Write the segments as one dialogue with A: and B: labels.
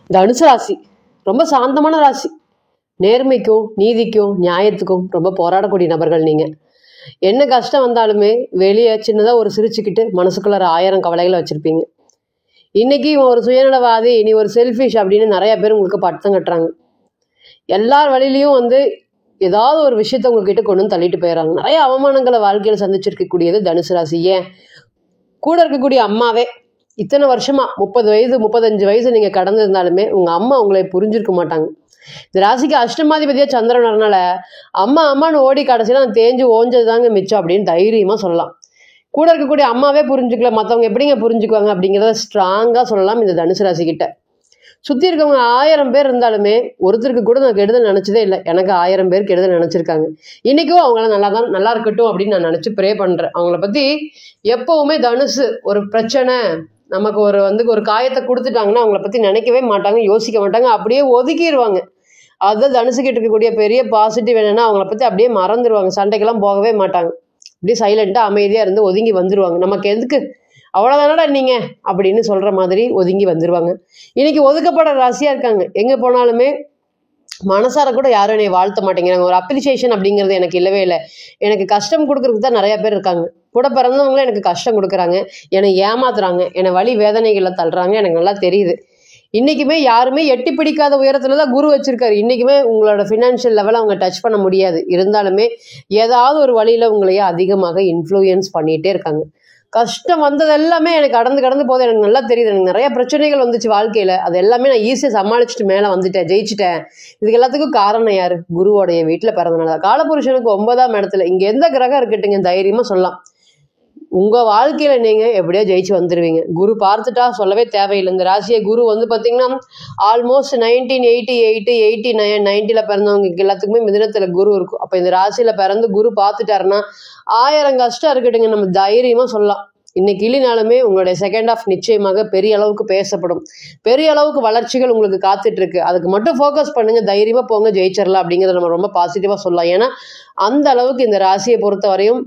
A: தனுசு ராசி ரொம்ப சாந்தமான ராசி. நேர்மைக்கும் நீதிக்கும் நியாயத்துக்கும் ரொம்ப போராடக்கூடிய நபர்கள் நீங்கள். என்ன கஷ்டம் வந்தாலுமே வெளியே சின்னதாக ஒரு சிரிச்சுக்கிட்டு மனசுக்குள்ளார 1000 கவலைகளை வச்சுருப்பீங்க. இன்றைக்கி இவன் ஒரு சுயநலவாதி, நீ ஒரு செல்ஃபிஷ் அப்படின்னு நிறையா பேர் உங்களுக்கு பட்டம் கட்டுறாங்க. எல்லார் வழியிலையும் ஏதாவது ஒரு விஷயத்த உங்ககிட்ட கொண்டு வந்து தள்ளிட்டு போயிடறாங்க. நிறைய அவமானங்களை வாழ்க்கையில் சந்திச்சிருக்கக்கூடியது தனுசு ராசி. ஏன் கூட இருக்கக்கூடிய அம்மாவே இத்தனை வருஷமா 30 வயசு 35 வயசு நீங்கள் கடந்திருந்தாலுமே உங்கள் அம்மா உங்களை புரிஞ்சிருக்க மாட்டாங்க. இந்த ராசிக்கு அஷ்டமாதிபதியாக சந்திரன் வரனால அம்மான்னு ஓடி கடைசியில் நான் தேஞ்சு ஓஞ்சது தாங்க மிச்சம் அப்படின்னு தைரியமாக சொல்லலாம். கூட இருக்கக்கூடிய அம்மாவே புரிஞ்சுக்கல, மற்றவங்க எப்படிங்க புரிஞ்சுக்குவாங்க அப்படிங்கிறத ஸ்ட்ராங்காக சொல்லலாம். இந்த தனுசு ராசிக்கிட்ட சுற்றி இருக்கவங்க 1000 பேர் இருந்தாலுமே ஒருத்தருக்கு கூட நான் கெடுதல் நினச்சதே இல்லை. எனக்கு 1000 பேர் கெடுதல் நினச்சிருக்காங்க. இன்றைக்கும் அவங்கள நல்லா இருக்கட்டும் அப்படின்னு நான் நினச்சி ப்ரே பண்ணுறேன். அவங்கள பற்றி எப்போவுமே தனுசு ஒரு பிரச்சனை நமக்கு ஒரு காயத்தை கொடுத்துட்டாங்கன்னா அவங்கள பற்றி நினைக்கவே மாட்டாங்க, யோசிக்க மாட்டாங்க, அப்படியே ஒதுக்கிடுவாங்க. அதுதான் தனுசுக்கிட்டு இருக்கக்கூடிய பெரிய பாசிட்டிவ் என்னென்னா அவங்கள பற்றி அப்படியே மறந்துடுவாங்க. சண்டைக்கெல்லாம் போகவே மாட்டாங்க. அப்படியே சைலண்ட்டாக அமைதியாக இருந்து ஒதுங்கி வந்துடுவாங்க. நமக்கு எதுக்கு அவ்வளோதானடா நீங்கள் அப்படின்னு சொல்கிற மாதிரி ஒதுங்கி வந்துடுவாங்க. இன்றைக்கி ஒதுக்கப்படுற ராசியாக இருக்காங்க. எங்கே போனாலுமே மனசார கூட யாரும் என்னை வாழ்த்த மாட்டேங்கிறாங்க. ஒரு அப்ரிசியேஷன் அப்படிங்கிறது எனக்கு இல்லவே இல்லை. எனக்கு கஷ்டம் கொடுக்கறதுக்கு தான் நிறையா பேர் இருக்காங்க. கூட பிறந்தவங்களும் எனக்கு கஷ்டம் கொடுக்குறாங்க, என்னை ஏமாத்துறாங்க, என்னை வலி வேதனைகளில் தள்ளுறாங்க. எனக்கு நல்லா தெரியுது. இன்றைக்குமே யாருமே எட்டி பிடிக்காத உயரத்தில் தான் குரு வச்சுருக்காரு. இன்றைக்குமே உங்களோட ஃபினான்ஷியல் லெவலை அவங்க டச் பண்ண முடியாது. இருந்தாலுமே ஏதாவது ஒரு வழியில் உங்களையே அதிகமாக இன்ஃப்ளூயன்ஸ் பண்ணிகிட்டே இருக்காங்க. கஷ்டம் வந்தது எல்லாமே எனக்கு கடந்து போது எனக்கு நல்லா தெரியுது. எனக்கு நிறைய பிரச்சனைகள் வந்துச்சு வாழ்க்கையில். அது எல்லாமே நான் ஈஸியாக சமாளிச்சுட்டு மேலே வந்துட்டேன், ஜெயிச்சிட்டேன். இதுக்கு எல்லாத்துக்கும் காரணம் யார்? குருவோடைய வீட்டில் பிறந்தனால. காலபுருஷனுக்கு 9ஆம் இடத்துல இங்கே எந்த கிரகம் இருக்கட்டுங்க தைரியமாக சொல்லலாம். உங்கள் வாழ்க்கையில் நீங்கள் எப்படியோ ஜெயிச்சு வந்துடுவீங்க. குரு பார்த்துட்டா சொல்லவே தேவையில்லை. இந்த ராசியை குரு பார்த்தீங்கன்னா ஆல்மோஸ்ட் 1988, 89, 90 பிறந்தவங்க எல்லாத்துக்குமே மிதுனத்தில் குரு இருக்கும். அப்போ இந்த ராசியில் பிறந்து குரு பார்த்துட்டாருன்னா 1000 கஷ்டம் இருக்கட்டுங்க, நம்ம தைரியமாக சொல்லலாம். இன்னைக்கு இல்லைனாலுமே உங்களுடைய செகண்ட் ஆஃப் நிச்சயமாக பெரிய அளவுக்கு பேசப்படும். பெரிய அளவுக்கு வளர்ச்சிகள் உங்களுக்கு காத்துட்ருக்கு. அதுக்கு மட்டும் ஃபோக்கஸ் பண்ணுங்கள், தைரியமாக போங்க, ஜெயிச்சிடலாம் அப்படிங்கிறத நம்ம ரொம்ப பாசிட்டிவாக சொல்லலாம். ஏன்னா அந்த அளவுக்கு இந்த ராசியை பொறுத்த வரையும்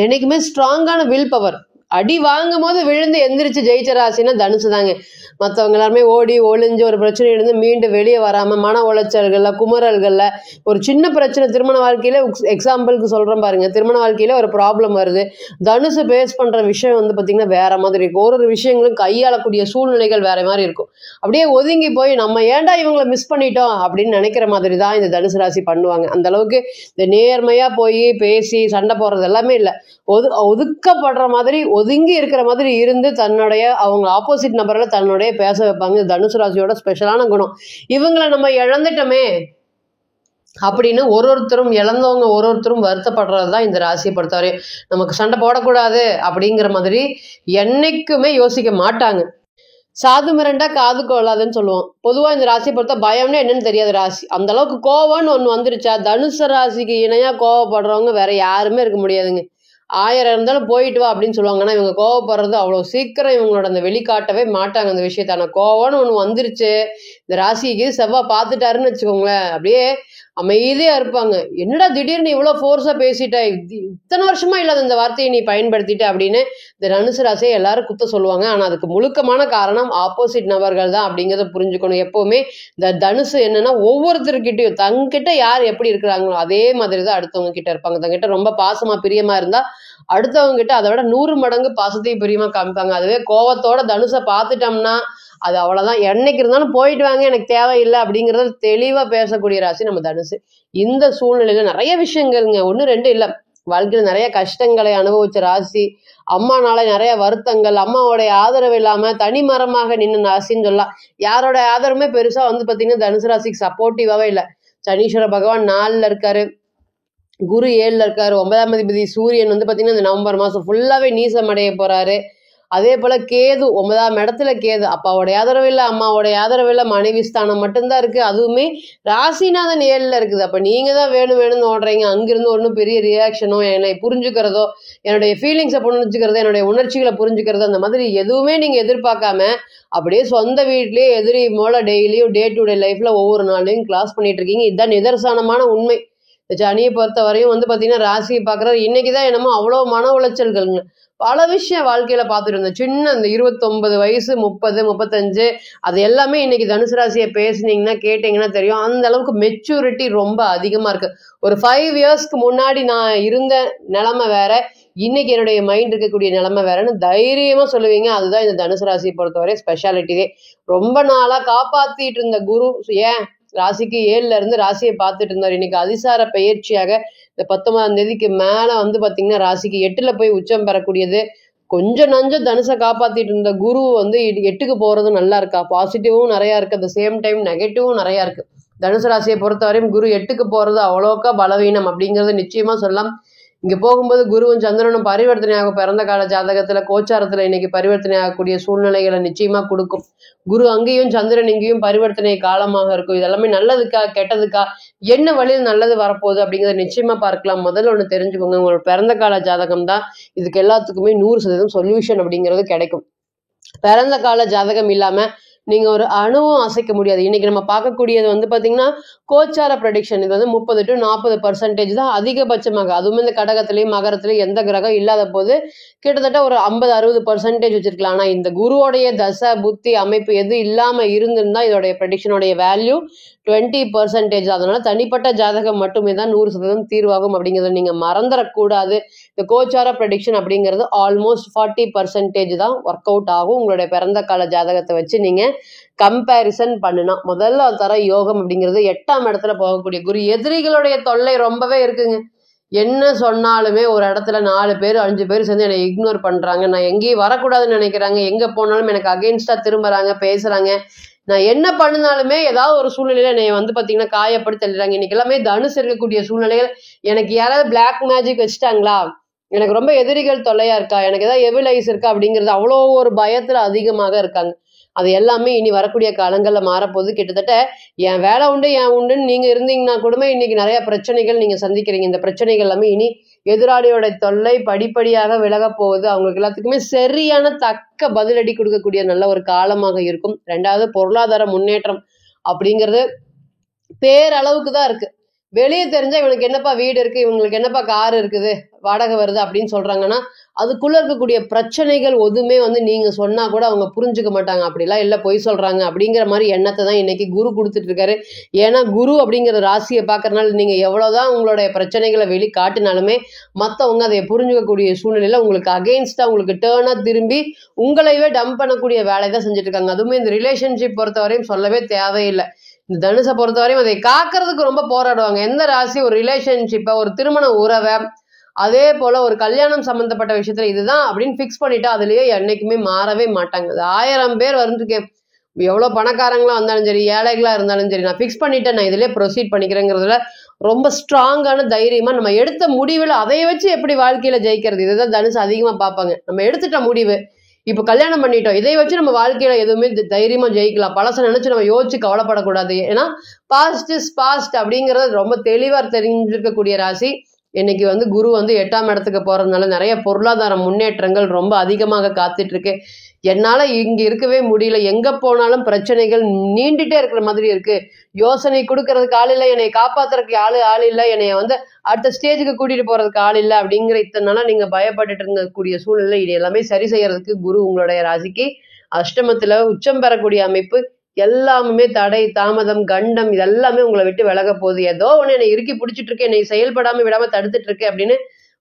A: என்னைக்குமே ஸ்ட்ராங்கான வில் பவர். அடி வாங்கும் போது விழுந்து எந்திரிச்சு ஜெயிச்ச ராசினா தனுசு தாங்க. மற்றவங்க எல்லாருமே ஓடி ஒளிஞ்சு ஒரு பிரச்சனையிலிருந்து மீண்டு வெளியே வராமல் மன உளைச்சல்களில் குமரல்களில் ஒரு சின்ன பிரச்சனை திருமண வாழ்க்கையில் எக்ஸாம்பிளுக்கு சொல்கிறேன் பாருங்க. திருமண வாழ்க்கையில் ஒரு ப்ராப்ளம் வருது, தனுசு பேஸ் பண்ணுற விஷயம் பார்த்திங்கன்னா வேறு மாதிரி இருக்கும். ஒரு விஷயங்களும் கையாளக்கூடிய சூழ்நிலைகள் வேறு மாதிரி இருக்கும். அப்படியே ஒதுங்கி போய் நம்ம ஏன்டா இவங்களை மிஸ் பண்ணிட்டோம் அப்படின்னு நினைக்கிற மாதிரி தான் இந்த தனுசு ராசி பண்ணுவாங்க. அந்த அளவுக்கு இந்த நேர்மையாக போய் பேசி சண்டை போடுறது எல்லாமே இல்லை. ஒதுக்கப்படுற மாதிரி ஒதுங்கி இருக்கிற மாதிரி இருந்து அவங்க ஆப்போசிட் நபர்களை தன்னுடைய பேச வைப்பாங்க. தனுசு ராசியோட ஸ்பெஷலான குணம். இவங்களை நம்ம இழந்துட்டோமே அப்படின்னு இழந்தவங்க ஒருத்தரும் வருத்தப்படுறது தான் இந்த ராசியை பொறுத்தவரை. நமக்கு சண்டை போடக்கூடாது அப்படிங்கிற மாதிரி என்னைக்குமே யோசிக்க மாட்டாங்க. சாது மிரண்டா காது கொள்ளாதுன்னு சொல்லுவோம். பொதுவாக இந்த ராசியை பொறுத்த பயம்னு என்னன்னு தெரியாத ராசி. அந்த அளவுக்கு கோவம்னு ஒன்று வந்துருச்சா தனுசு ராசிக்கு இணையாக கோவப்படுறவங்க வேற யாருமே இருக்க முடியாதுங்க. 1000 இருந்தாலும் போயிட்டு வா அப்படின்னு சொல்லுவாங்க. ஆனால் இவங்க கோவப்படுறது அவ்வளோ சீக்கிரம் இவங்களோட அந்த வெளிக்காட்டவே மாட்டாங்க அந்த விஷயத்த. ஆனால் கோவம்னு ஒன்று வந்துருச்சு, இந்த ராசிக்கு செவ்வாய் பார்த்துட்டாருன்னு வச்சுக்கோங்களேன், அப்படியே அமைதியாக இருப்பாங்க. என்னடா திடீர்னு இவ்வளோ ஃபோர்ஸாக பேசிட்ட, இத்தனை வருஷமா இல்லாத இந்த வார்த்தையை நீ பயன்படுத்திட்ட அப்படின்னு இந்த தனுசு ராசியை எல்லாரும் குத்த சொல்லுவாங்க. ஆனால் அதுக்கு முழுக்கமான காரணம் ஆப்போசிட் நபர்கள் தான் அப்படிங்கிறத புரிஞ்சுக்கணும். எப்போவுமே இந்த தனுசு என்னன்னா ஒவ்வொருத்தருக்கிட்டையும் தங்கிட்ட யார் எப்படி இருக்கிறாங்களோ அதே மாதிரி தான் அடுத்தவங்க கிட்ட இருப்பாங்க. தங்கிட்ட ரொம்ப பாசமாக பிரியமாக இருந்தால் அடுத்தவங்க கிட்ட அதை விட 100 மடங்கு பாசத்தையும் பிரியமா காமிப்பாங்க. அதுவே கோவத்தோட தனுசை பார்த்துட்டோம்னா அது அவ்வளோதான். என்னைக்கு இருந்தாலும் போயிட்டு வாங்க, எனக்கு தேவையில்லை அப்படிங்கிறத தெளிவாக பேசக்கூடிய ராசி நம்ம தனுசு. இந்த சூழ்நிலையில் நிறைய விஷயங்கள்ங்க, 1 2 இல்லை, வாழ்க்கையில் நிறைய கஷ்டங்களை அனுபவிச்ச ராசி. அம்மானால நிறைய வருத்தங்கள், அம்மாவோடைய ஆதரவு இல்லாமல் தனிமரமாக நின்று ராசின்னு சொல்லலாம். யாரோட ஆதரவுமே பெருசாக பார்த்தீங்கன்னா தனுசு ராசிக்கு சப்போர்ட்டிவாகவே இல்லை. சனீஸ்வர பகவான் 4ல் இருக்காரு, குரு 7ல் இருக்காரு, 9ஆம் அதிபதி சூரியன் பார்த்தீங்கன்னா இந்த நவம்பர் மாதம் ஃபுல்லாகவே நீசம் அடைய போகிறாரு. அதே போல் கேது 9ஆம் இடத்துல கேது. அப்பாவோடைய ஆதரவு இல்லை, அம்மாவோடைய ஆதரவு இல்லை, மனைவி ஸ்தானம் மட்டும்தான் இருக்குது. அதுவுமே ராசிநாதன் 7ல் இருக்குது. அப்போ நீங்கள் தான் வேணும்னு ஓடுறீங்க. அங்கிருந்து ஒன்றும் பெரிய ரியாக்ஷனோ என்னை புரிஞ்சுக்கிறதோ என்னுடைய ஃபீலிங்ஸை புரிஞ்சுக்கிறதோ என்னுடைய உணர்ச்சிகளை புரிஞ்சுக்கிறதோ அந்த மாதிரி எதுவுமே நீங்கள் எதிர்பார்க்காம அப்படியே சொந்த வீட்லேயே எதிரி போல டெய்லியும் டே டு டே லைஃப்பில் ஒவ்வொரு நாளையும் கிளாஸ் பண்ணிட்டு இருக்கீங்க. இதுதான் நிதர்சனமான உண்மை. இந்த சனியை பொறுத்த வரையும் வந்து பார்த்தீங்கன்னா ராசியை பார்க்குறது இன்னைக்கு தான் என்னமோ அவ்வளோ மன உளைச்சல்கள்ங்க. பல விஷயம் வாழ்க்கையில பார்த்துட்டு இருந்தேன். சின்ன இந்த 29 வயசு 30 35 அது எல்லாமே இன்னைக்கு தனுசு ராசியை பேசுனீங்கன்னா கேட்டீங்கன்னா தெரியும். அந்த அளவுக்கு மெச்சூரிட்டி ரொம்ப அதிகமா இருக்கு. ஒரு 5 இயர்ஸ்க்கு முன்னாடி நான் இருந்த நிலைமை வேற, இன்னைக்கு என்னுடைய மைண்ட் இருக்கக்கூடிய நிலைமை வேறன்னு தைரியமா சொல்லுவீங்க. அதுதான் இந்த தனுசு ராசியை பொறுத்தவரை ஸ்பெஷாலிட்டியே. ரொம்ப நாளா காப்பாத்திட்டு இருந்த குரு ஏன் ராசிக்கு 7ல இருந்து ராசியை பார்த்துட்டு இருந்தார். இன்னைக்கு அதிசார பயிற்சியாக இந்த 19ஆம் தேதிக்கு மேல வந்து பாத்தீங்கன்னா ராசிக்கு 8ல போய் உச்சம் பெறக்கூடியது. கொஞ்சம் நஞ்சம் தனுசை காப்பாத்திட்டு இருந்த குரு வந்து 8க்கு போறது நல்லா இருக்கா? பாசிட்டிவும் நிறைய இருக்கு, அட் த சேம் டைம் நெகட்டிவும் நிறைய இருக்கு. தனுசு ராசியை பொறுத்தவரையும் குரு 8க்கு போறது அவ்வளோக்கா பலவீனம் அப்படிங்கறது நிச்சயமா சொல்லலாம். இங்க போகும்போது குருவும் சந்திரனும் பரிவர்த்தனையாக பிறந்த கால ஜாதகத்துல கோச்சாரத்துல இன்னைக்கு பரிவர்த்தனை ஆகக்கூடிய சூழ்நிலைகளை நிச்சயமா கொடுக்கும். குரு அங்கேயும் சந்திரன் இங்கேயும் பரிவர்த்தனை காலமாக இருக்கும். இதெல்லாமே நல்லதுக்கா கெட்டதுக்கா, என்ன வழியில் நல்லது வரப்போகுது அப்படிங்கிறத நிச்சயமா பார்க்கலாம். முதல்ல ஒண்ணு தெரிஞ்சுக்கோங்க, உங்களோட பிறந்த கால ஜாதகம் தான் இதுக்கு எல்லாத்துக்குமே 100% சொல்யூஷன் அப்படிங்கிறது கிடைக்கும். பிறந்த கால ஜாதகம் இல்லாம நீங்க ஒரு அணுவும் அசைக்க முடியாது. இன்னைக்கு நம்ம பார்க்கக்கூடியது வந்து பாத்தீங்கன்னா கோச்சார ப்ரெடிக்ஷன். இது வந்து 30 to 40% தான் அதிகபட்சமாக. அதுவும் இந்த கடகத்திலையும் மகரத்திலையும் எந்த கிரகம் இல்லாத போது கிட்டத்தட்ட ஒரு 50-60% வச்சிருக்கலாம். ஆனா இந்த குருவோடைய தசை புத்தி அமைப்பு எது இல்லாம இருந்திருந்தா இதோடைய ப்ரெடிக்ஷனுடைய வேல்யூ 20%. அதனால தனிப்பட்ட ஜாதகம் மட்டுமே தான் 100% தீர்வாகும் அப்படிங்கிறத நீங்க மறந்துடக்கூடாது. இந்த கோச்சார ப்ரெடிக்ஷன் அப்படிங்கிறது ஆல்மோஸ்ட் 40% தான் ஒர்க் அவுட் ஆகும். உங்களுடைய பிறந்த கால ஜாதகத்தை வச்சு நீங்க கம்பேரிசன் பண்ணுனா முதல்ல தர யோகம் அப்படிங்கிறது 8ஆம் இடத்துல போகக்கூடிய குரு. எதிரிகளுடைய தொல்லை ரொம்பவே இருக்குங்க. என்ன சொன்னாலுமே ஒரு இடத்துல 4 பேர் 5 பேர் சேர்ந்து என்னை இக்னோர் பண்றாங்க. நான் எங்கேயும் வரக்கூடாதுன்னு நினைக்கிறாங்க. எங்க போனாலும் எனக்கு அகெயின்ஸ்டா திரும்புறாங்க, பேசுறாங்க. நான் என்ன பண்ணினாலுமே ஏதாவது ஒரு சூழ்நிலையில என்னை வந்து பாத்தீங்கன்னா காயப்படுத்தி தள்ளுறாங்க. இன்னைக்கு எல்லாமே தனுசு இருக்கக்கூடிய சூழ்நிலைகள். எனக்கு யாராவது பிளாக் மேஜிக் வச்சுட்டாங்களா, எனக்கு ரொம்ப எதிரிகள் தொல்லையா இருக்கா, எனக்கு ஏதாவது எவில் ஐஸ் இருக்கா அப்படிங்கிறது அவ்வளோ ஒரு பயத்துல அதிகமாக இருக்காங்க. அது எல்லாமே இனி வரக்கூடிய காலங்கள்ல மாறப்போகுது. கிட்டத்தட்ட என் வேலை உண்டு என் உண்டுன்னு நீங்க இருந்தீங்கன்னா கூட இன்னைக்கு நிறைய பிரச்சனைகள் நீங்க சந்திக்கிறீங்க. இந்த பிரச்சனைகள் எல்லாமே இனி எதிராளியோட தொல்லை படிப்படியாக விலக போகுது. அவங்களுக்கு எல்லாத்துக்குமே சரியான தக்க பதிலடி கொடுக்கக்கூடிய நல்ல ஒரு காலமாக இருக்கும். 2வது பொருளாதார முன்னேற்றம் அப்படிங்கிறது பேரளவுக்கு தான் இருக்கு. வெளியே தெரிஞ்சா இவனுக்கு என்னப்பா வீடு இருக்கு, இவங்களுக்கு என்னப்பா கார் இருக்குது, வாடகை வருது அப்படின்னு சொல்றாங்கன்னா அதுக்குள்ள இருக்கக்கூடிய பிரச்சனைகள் எதுவுமே வந்து நீங்க சொன்னா கூட அவங்க புரிஞ்சுக்க மாட்டாங்க. அப்படிலாம் இல்லை பொய் சொல்றாங்க அப்படிங்கிற மாதிரி எண்ணத்தை தான் இன்னைக்கு குரு கொடுத்துட்டு இருக்காரு. ஏன்னா குரு அப்படிங்கிற ராசியை பார்க்கறதுனால நீங்க எவ்வளவுதான் உங்களுடைய பிரச்சனைகளை வெளிக்காட்டினாலுமே மற்றவங்க அதை புரிஞ்சுக்கக்கூடிய சூழ்நிலையில உங்களுக்கு அகெயின்ஸ்டா உங்களுக்கு டேர்னா திரும்பி உங்களையவே டம்ப் பண்ணக்கூடிய வேலையை தான் செஞ்சுட்டு இருக்காங்க. அதுவுமே இந்த ரிலேஷன்ஷிப் பொறுத்தவரையும் சொல்லவே தேவையில்லை. இந்த தனுசை பொறுத்தவரையும் அதை காக்கிறதுக்கு ரொம்ப போராடுவாங்க. எந்த ராசி ஒரு ரிலேஷன்ஷிப்பை ஒரு திருமண உறவை அதே போல ஒரு கல்யாணம் சம்பந்தப்பட்ட விஷயத்துல இதுதான் அப்படின்னு பிக்ஸ் பண்ணிட்டா அதுலயே என்னைக்குமே மாறவே மாட்டாங்க. அது 1000 பேர் வந்துருக்கு, எவ்வளவு பணக்காரங்களா இருந்தாலும் சரி ஏழைகளா இருந்தாலும் சரி, நான் பிக்ஸ் பண்ணிட்டேன், நான் இதுலயே ப்ரொசீட் பண்ணிக்கிறேங்கிறதுல ரொம்ப ஸ்ட்ராங்கான தைரியமா நம்ம எடுத்த முடிவுல அதை வச்சு எப்படி வாழ்க்கையில ஜெயிக்கிறது, இதுதான் தனுசு அதிகமா பார்ப்பாங்க. நம்ம எடுத்துட்ட முடிவு இப்ப கல்யாணம் பண்ணிட்டோம், இதை வச்சு நம்ம வாழ்க்கையில எதுவுமே தைரியமா ஜெயிக்கலாம், பழச நினைச்சு நம்ம யோசிச்சு கவலைப்படக்கூடாது. ஏன்னா பாஸ்ட் இஸ் பாஸ்ட் அப்படிங்கறது ரொம்ப தெளிவா தெரிஞ்சிருக்கக்கூடிய ராசி. இன்னைக்கு வந்து குரு வந்து 8ஆம் இடத்துக்கு போறதுனால நிறைய பொருளாதார முன்னேற்றங்கள் ரொம்ப அதிகமாக காத்துட்டு இருக்கு. என்னால இங்க இருக்கவே முடியல, எங்க போனாலும் பிரச்சனைகள் நீண்டுட்டே இருக்கிற மாதிரி இருக்கு, யோசனை கொடுக்கறதுக்கு ஆள் இல்லை, என்னை காப்பாத்துறதுக்கு ஆள் இல்லை, என்னைய வந்து அடுத்த ஸ்டேஜுக்கு கூட்டிட்டு போறதுக்கு ஆள் இல்லை அப்படிங்கிற இத்தனை நாளா நீங்க பயப்பட்டுட்டு இருக்கக்கூடிய சூழ்நிலை இது எல்லாமே சரி செய்யறதுக்கு குரு உங்களுடைய ராசிக்கு அஷ்டமத்துல உச்சம் பெறக்கூடிய அமைப்பு. எல்லாமே தடை தாமதம் கண்டம் இதெல்லாமே உங்களை விட்டு விலக போகுது. ஏதோ ஒண்ணு என்னை இறுக்கி பிடிச்சிட்டு இருக்கு, என்னை செயல்படாம விடாம தடுத்துட்டு இருக்கு அப்படின்னு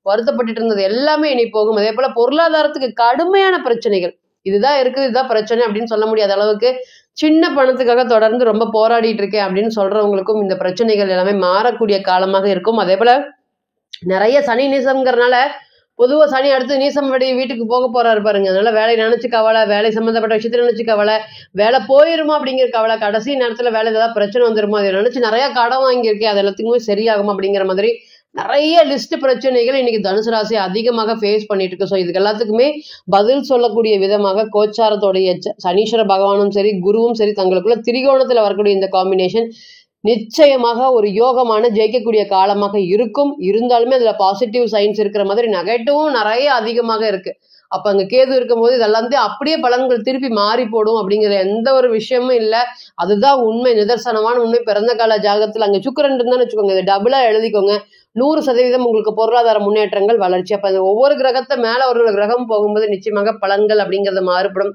A: வருத்தப்பட்டுட்டு இருந்தது எல்லாமே இனி போகும். அதே போல பொருளாதாரத்துக்கு கடுமையான பிரச்சனைகள் இதுதான் இருக்குது, இதுதான் பிரச்சனை அப்படின்னு சொல்ல முடியாத அளவுக்கு சின்ன பணத்துக்காக தொடர்ந்து ரொம்ப போராடிட்டு இருக்கேன் அப்படின்னு சொல்றவங்களுக்கும் இந்த பிரச்சனைகள் எல்லாமே மாறக்கூடிய காலமாக இருக்கும். அதே போல நிறைய சனி நீசம்ங்கிறதுனால பொதுவா சனி அடுத்து நீசம் படி வீட்டுக்கு போக போறாரு பாருங்க. அதனால வேலை நினைச்சு கவலை, வேலை சம்பந்தப்பட்ட விஷயத்த நினைச்சு கவலை, வேலை போயிருமா அப்படிங்கிற கவலை, கடைசி நேரத்துல வேலை ஏதாவது பிரச்சனை வந்துருமா அதை நினைச்சு நிறைய கடன் வாங்கியிருக்கேன், அது எல்லாத்துக்குமே சரியாகுமா அப்படிங்கிற மாதிரி நிறைய லிஸ்ட் பிரச்சனைகள் இன்னைக்கு தனுசு ராசி அதிகமாக ஃபேஸ் பண்ணிட்டு இருக்கு. ஸோ இதுக்கு எல்லாத்துக்குமே பதில் சொல்லக்கூடிய விதமாக கோச்சாரத்தோடைய சனீஸ்வர பகவானும் சரி குருவும் சரி தங்களுக்குள்ள திரிகோணத்துல வரக்கூடிய இந்த காம்பினேஷன் நிச்சயமாக ஒரு யோகமான ஜெயிக்கக்கூடிய காலமாக இருக்கும். இருந்தாலுமே அதுல பாசிட்டிவ் சைன்ஸ் இருக்கிற மாதிரி நெகட்டிவும் நிறைய அதிகமாக இருக்கு. அப்போ அங்கே கேது இருக்கும்போது இதெல்லாம் அப்படியே பலன்கள் திருப்பி மாறி போடும் அப்படிங்கிற எந்த ஒரு விஷயமும் இல்லை. அதுதான் உண்மை, நிதர்சனமான உண்மை. பிறந்த கால ஜாதகத்தில் அங்கே சுக்கிரன் இருந்தான்னு வச்சுக்கோங்க, இதை டபுளாக எழுதிக்கோங்க. 100% உங்களுக்கு பொருளாதார முன்னேற்றங்கள், வளர்ச்சி. அப்போ அந்த ஒவ்வொரு கிரகத்தை மேலே ஒரு கிரகம் போகும்போது நிச்சயமாக பலன்கள் அப்படிங்கிறது மாறுபடும்.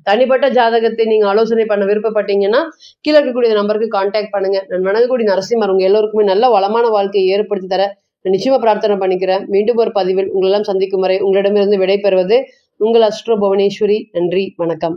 A: தனிப்பட்ட ஜாதகத்தை நீங்கள் ஆலோசனை பண்ண விருப்பப்பட்டீங்கன்னா கீழே இருக்கக்கூடிய நம்பருக்கு கான்டாக்ட் பண்ணுங்க. நான் வணங்கக்கூடிய நரசிம்மர் உங்க எல்லோருக்குமே நல்ல வளமான வாழ்க்கையை ஏற்படுத்தி தர நிச்சயமா பிரார்த்தனை பண்ணிக்கிறேன். மீண்டும் ஒரு பதிவில் உங்களெல்லாம் சந்திக்கும் வரை உங்களிடமிருந்து விடைபெறுவது உங்கள் அஸ்ட்ரோ புவனேஸ்வரி. நன்றி, வணக்கம்.